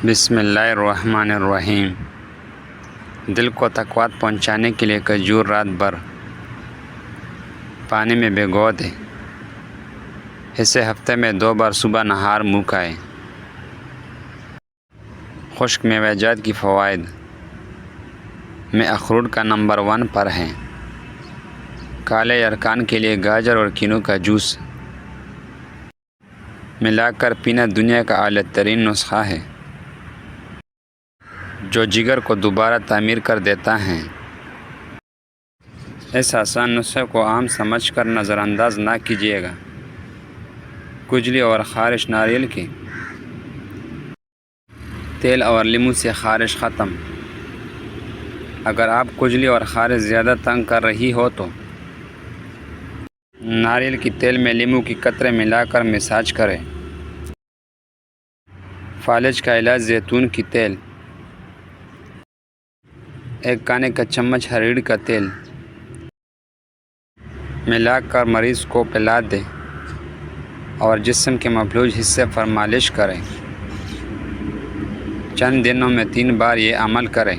بسم اللہ الرحمن الرحیم۔ دل کو تقویت پہنچانے کے لیے کھجور رات بھر پانی میں بھگو دیں۔ اسے ہفتے میں 2 بار صبح نہار منہ کھائیں۔ خشک میوہ جات کی فوائد میں اخروٹ کا نمبر 1 پر ہے۔ کالے ارکان کے لیے گاجر اور کینو کا جوس ملا کر پینا دنیا کا اعلیٰ ترین نسخہ ہے جو جگر کو دوبارہ تعمیر کر دیتا ہے۔ اس آسان نسخے کو عام سمجھ کر نظر انداز نہ کیجیے گا۔ کھجلی اور خارش ناریل کے تیل اور لیموں سے خارش ختم۔ اگر آپ کھجلی اور خارش زیادہ تنگ کر رہی ہو تو ناریل کے تیل میں لیموں کی قطرے ملا کر مساج کریں۔ فالج کا علاج زیتون کی تیل، 1 کھانے کا چمچ ہریڑ کا تیل ملا کر مریض کو پلا دیں اور جسم کے مفلوج حصے پر مالش کریں۔ چند دنوں میں 3 بار یہ عمل کریں۔